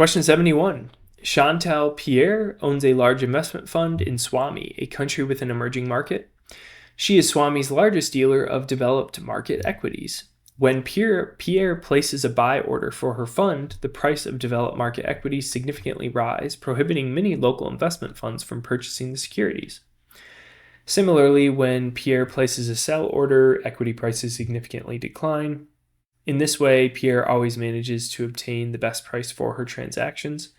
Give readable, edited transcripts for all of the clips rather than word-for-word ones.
Question 71. Chantal Pierre owns a large investment fund in Swami, a country with an emerging market. She is Swami's largest dealer of developed market equities. When Pierre places a buy order for her fund, the price of developed market equities significantly rise, prohibiting many local investment funds from purchasing the securities. Similarly, when Pierre places a sell order, equity prices significantly decline. In this way, Pierre always manages to obtain the best price for her transactions.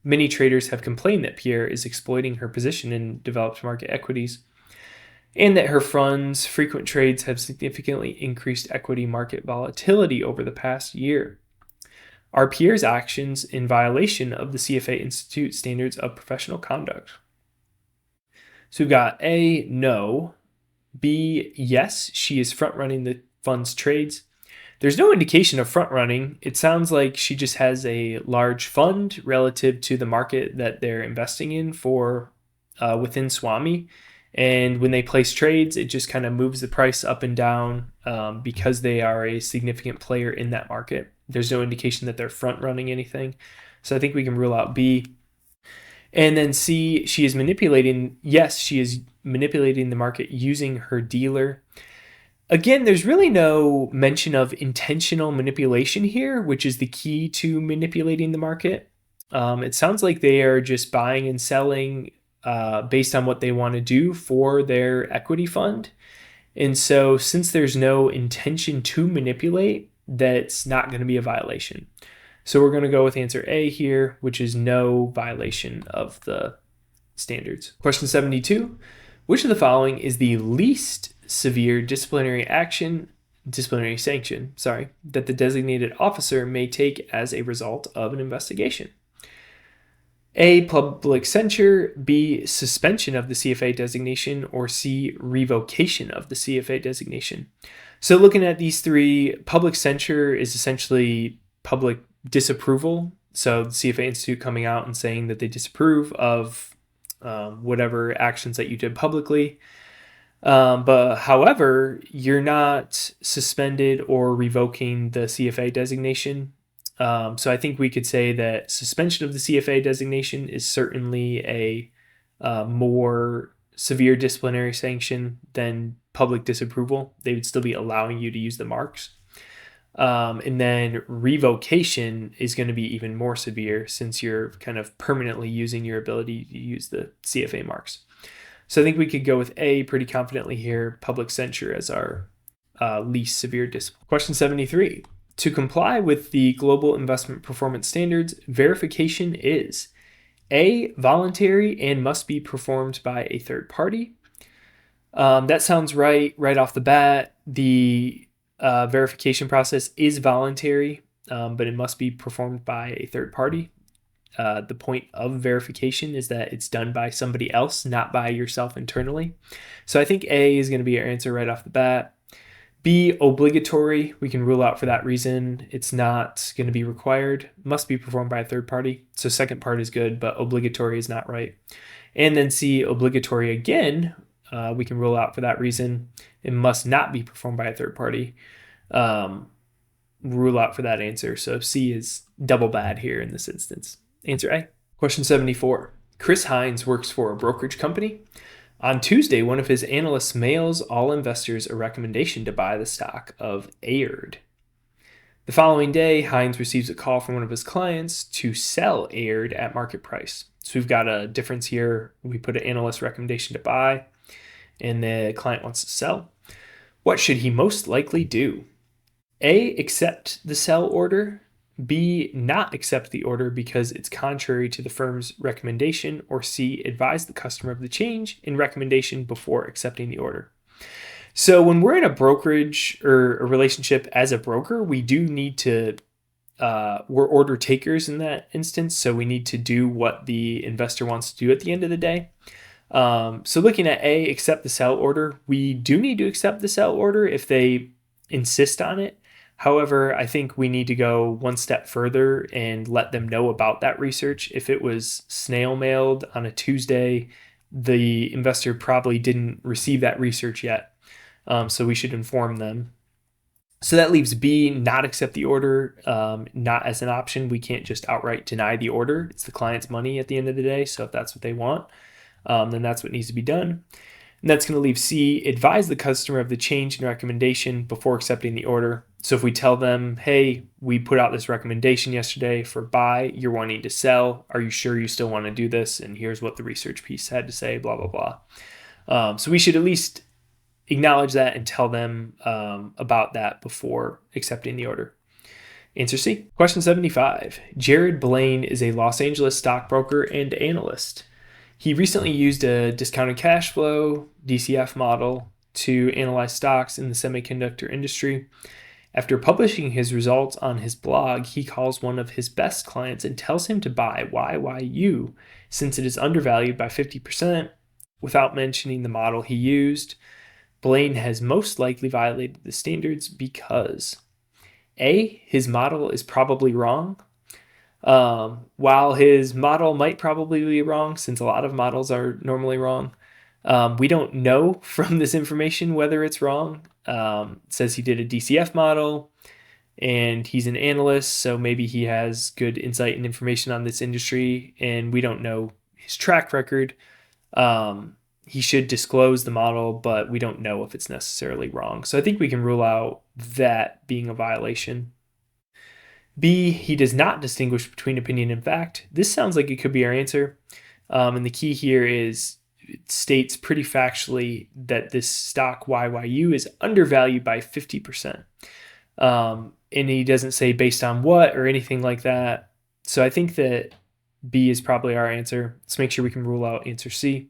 Many traders have complained that Pierre is exploiting her position in developed market equities, and that her fund's frequent trades have significantly increased equity market volatility over the past year. Are Pierre's actions in violation of the CFA Institute Standards of Professional Conduct? So we've got A, no. B, yes, she is front-running the fund's trades. There's no indication of front-running. It sounds like she just has a large fund relative to the market that they're investing in for within Swami. And when they place trades, it just kind of moves the price up and down because they are a significant player in that market. There's no indication that they're front-running anything. So I think we can rule out B. And then C, she is manipulating. Yes, she is manipulating the market using her dealer. Again, there's really no mention of intentional manipulation here, which is the key to manipulating the market. It sounds like they are just buying and selling based on what they want to do for their equity fund. And so since there's no intention to manipulate, that's not going to be a violation. So we're going to go with answer A here, which is no violation of the standards. Question 72. Which of the following is the least severe disciplinary sanction, that the designated officer may take as a result of an investigation? A, public censure, B, suspension of the CFA designation, or C, revocation of the CFA designation. So looking at these three, public censure is essentially public disapproval. So the CFA Institute coming out and saying that they disapprove of whatever actions that you did publicly. But however, you're not suspended or revoking the CFA designation. So I think we could say that suspension of the CFA designation is certainly a more severe disciplinary sanction than public disapproval. They would still be allowing you to use the marks. And then revocation is going to be even more severe since you're kind of permanently using your ability to use the CFA marks. So I think we could go with A pretty confidently here, public censure as our least severe discipline. Question 73. To comply with the Global Investment Performance Standards, verification is A, voluntary and must be performed by a third party. That sounds right off the bat. The verification process is voluntary, but it must be performed by a third party. The point of verification is that it's done by somebody else, not by yourself internally. So I think A is going to be our answer right off the bat. B, obligatory. We can rule out for that reason. It's not going to be required. Must be performed by a third party. So second part is good, but obligatory is not right. And then C, obligatory again. We can rule out for that reason. It must not be performed by a third party. Rule out for that answer. So C is double bad here in this instance. Answer A. Question 74. Chris Hines works for a brokerage company. On Tuesday, one of his analysts mails all investors a recommendation to buy the stock of Aird. The following day, Hines receives a call from one of his clients to sell Aird at market price. So we've got a difference here. We put an analyst recommendation to buy, and the client wants to sell. What should he most likely do? A, accept the sell order. B, not accept the order because it's contrary to the firm's recommendation. Or C, advise the customer of the change in recommendation before accepting the order. So when we're in a brokerage or a relationship as a broker, we do need to, we're order takers in that instance. So we need to do what the investor wants to do at the end of the day. So looking at A, accept the sell order, we do need to accept the sell order if they insist on it. However, I think we need to go one step further and let them know about that research. If it was snail mailed on a Tuesday, the investor probably didn't receive that research yet. So we should inform them. So that leaves B, not accept the order, not as an option. We can't just outright deny the order. It's the client's money at the end of the day. So if that's what they want, then that's what needs to be done. And that's going to leave C, advise the customer of the change in recommendation before accepting the order. So if we tell them, hey, we put out this recommendation yesterday for buy, you're wanting to sell. Are you sure you still want to do this? And here's what the research piece had to say, blah, blah, blah. So we should at least acknowledge that and tell them about that before accepting the order. Answer C. Question 75. Jared Blaine is a Los Angeles stockbroker and analyst. He recently used a discounted cash flow, DCF model, to analyze stocks in the semiconductor industry. After publishing his results on his blog, he calls one of his best clients and tells him to buy YYU since it is undervalued by 50% without mentioning the model he used. Blaine has most likely violated the standards because A, his model is probably wrong. While his model might probably be wrong, since a lot of models are normally wrong, we don't know from this information whether it's wrong. It says he did a DCF model and he's an analyst, so maybe he has good insight and information on this industry, and we don't know his track record. He should disclose the model, but we don't know if it's necessarily wrong. So I think we can rule out that being a violation. B, he does not distinguish between opinion and fact. This sounds like it could be our answer. And the key here is it states pretty factually that this stock YYU is undervalued by 50%. And he doesn't say based on what or anything like that. So I think that B is probably our answer. Let's make sure we can rule out answer C.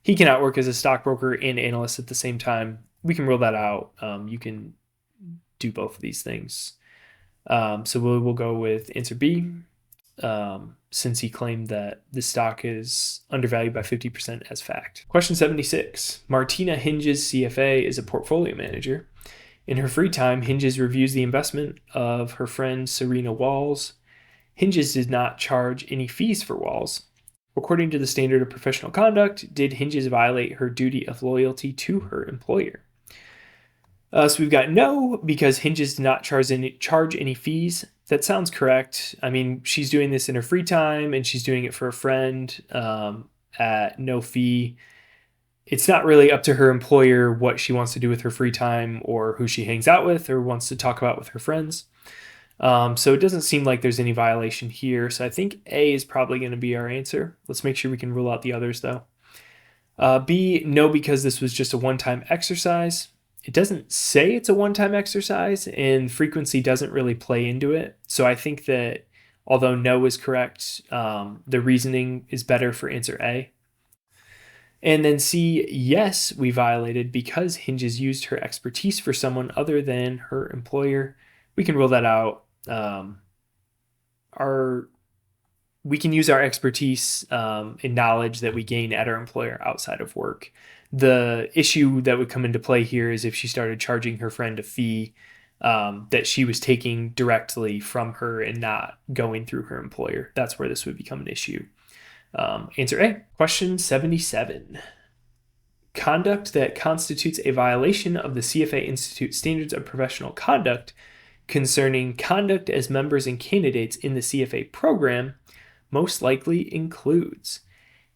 He cannot work as a stockbroker and analyst at the same time. We can rule that out. You can do both of these things. So we'll go with answer B, since he claimed that the stock is undervalued by 50% as fact. Question 76. Martina Hinges CFA is a portfolio manager. In her free time, Hinges reviews the investment of her friend Serena Walls. Hinges did not charge any fees for Walls. According to the standard of professional conduct, did Hinges violate her duty of loyalty to her employer? So we've got no, because Hinges did not charge any fees. That sounds correct. I mean, she's doing this in her free time and she's doing it for a friend at no fee. It's not really up to her employer what she wants to do with her free time or who she hangs out with or wants to talk about with her friends. So it doesn't seem like there's any violation here. So I think A is probably going to be our answer. Let's make sure we can rule out the others though. B, no, because this was just a one-time exercise. It doesn't say it's a one-time exercise and frequency doesn't really play into it. So I think that although no is correct, the reasoning is better for answer A. And then C, yes, we violated because Hinges used her expertise for someone other than her employer. We can rule that out. We can use our expertise and knowledge that we gain at our employer outside of work. The issue that would come into play here is if she started charging her friend a fee that she was taking directly from her and not going through her employer. That's where this would become an issue. Answer A. Question 77. Conduct that constitutes a violation of the CFA Institute Standards of Professional Conduct concerning conduct as members and candidates in the CFA program most likely includes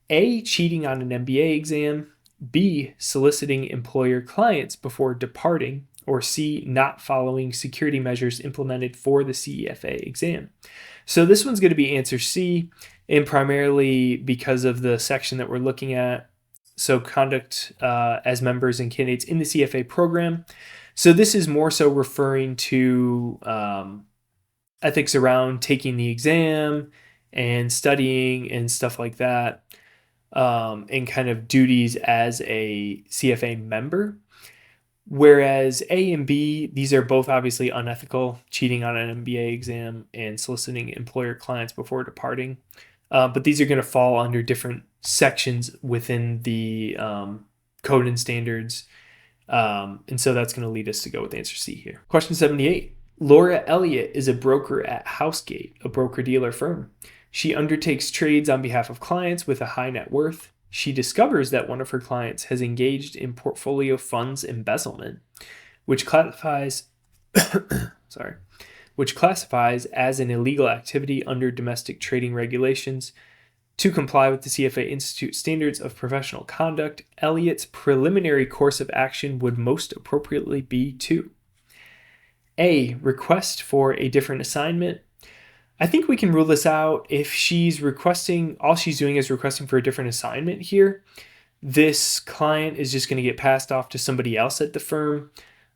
A, cheating on an MBA exam, B, soliciting employer clients before departing, or C, not following security measures implemented for the CFA exam. So this one's going to be answer C, and primarily because of the section that we're looking at. So conduct as members and candidates in the CFA program. So this is more so referring to ethics around taking the exam and studying and stuff like that, and kind of duties as a CFA member. Whereas A and B, these are both obviously unethical, cheating on an MBA exam and soliciting employer clients before departing. But these are going to fall under different sections within the code and standards. And so that's going to lead us to go with answer C here. Question 78. Laura Elliott is a broker at Housegate, a broker-dealer firm. She undertakes trades on behalf of clients with a high net worth. She discovers that one of her clients has engaged in portfolio funds embezzlement, which classifies sorry, which classifies as an illegal activity under domestic trading regulations. To comply with the CFA Institute Standards of Professional Conduct, Elliott's preliminary course of action would most appropriately be to A. Request for a different assignment. I think we can rule this out. If she's requesting, all she's doing is requesting for a different assignment here, this client is just going to get passed off to somebody else at the firm.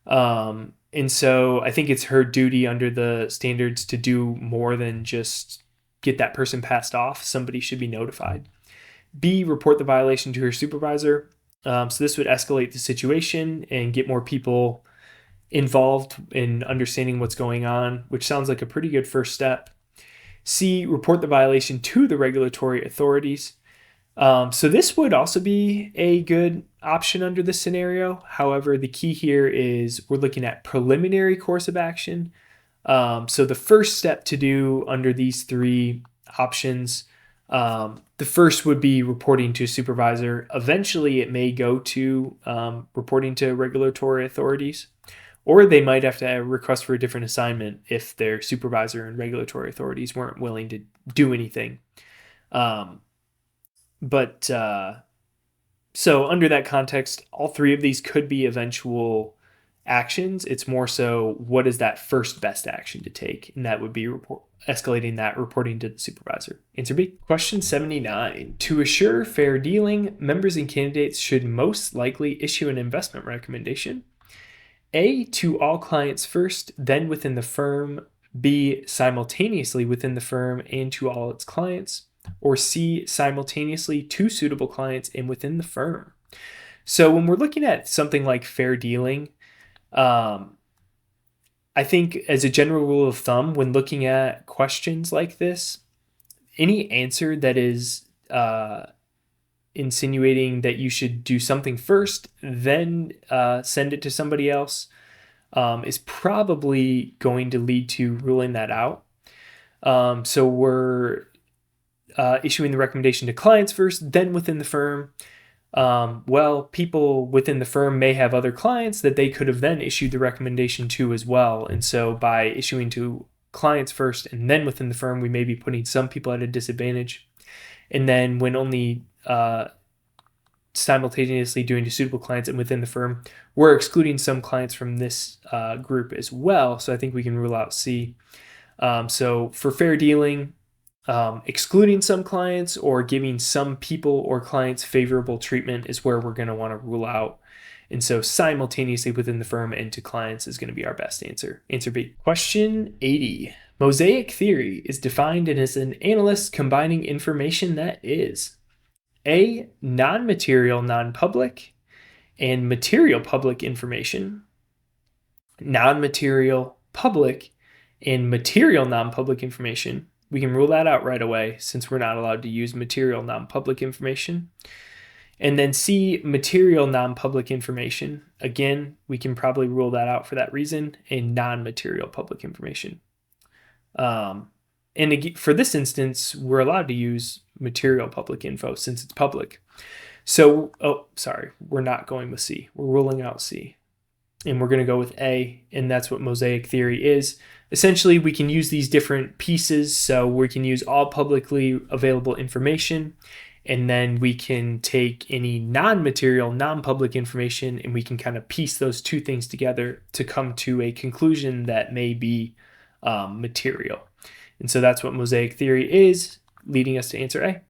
And so I think it's her duty under the standards to do more than just get that person passed off. Somebody should be notified. B, report the violation to her supervisor. So this would escalate the situation and get more people involved in understanding what's going on, which sounds like a pretty good first step. C, report the violation to the regulatory authorities. So this would also be a good option under this scenario. However, the key here is we're looking at preliminary course of action. So the first step to do under these three options, the first would be reporting to a supervisor. Eventually, it may go to reporting to regulatory authorities, or they might have to request for a different assignment if their supervisor and regulatory authorities weren't willing to do anything. So under that context, all three of these could be eventual actions. It's more so what is that first best action to take, and that would be escalating that, reporting to the supervisor. Answer B. Question 79. To assure fair dealing, members and candidates should most likely issue an investment recommendation. A, to all clients first, then within the firm. B, simultaneously within the firm and to all its clients. Or C, simultaneously to suitable clients and within the firm. So when we're looking at something like fair dealing, I think as a general rule of thumb, when looking at questions like this, any answer that is insinuating that you should do something first, then send it to somebody else, is probably going to lead to ruling that out. So we're issuing the recommendation to clients first, then within the firm. Well, people within the firm may have other clients that they could have then issued the recommendation to as well. And so by issuing to clients first and then within the firm, we may be putting some people at a disadvantage. And then when only simultaneously doing to suitable clients and within the firm, we're excluding some clients from this group as well. So I think we can rule out C. So for fair dealing, excluding some clients or giving some people or clients favorable treatment is where we're going to want to rule out. And so simultaneously within the firm and to clients is going to be our best answer. Answer B. Question 80. Mosaic theory is defined as an analyst combining information that is A, non-material non-public and material public information, non-material public and material non-public information. We can rule that out right away since we're not allowed to use material non-public information. And then C, material non-public information. Again, we can probably rule that out for that reason, and non-material public information. And for this instance, we're allowed to use material public info since it's public. So, we're not going with C. We're ruling out C. And we're going to go with A, and that's what mosaic theory is. Essentially, we can use these different pieces. So we can use all publicly available information, and then we can take any non-material, non-public information, and we can kind of piece those two things together to come to a conclusion that may be material. And so that's what mosaic theory is, leading us to answer A.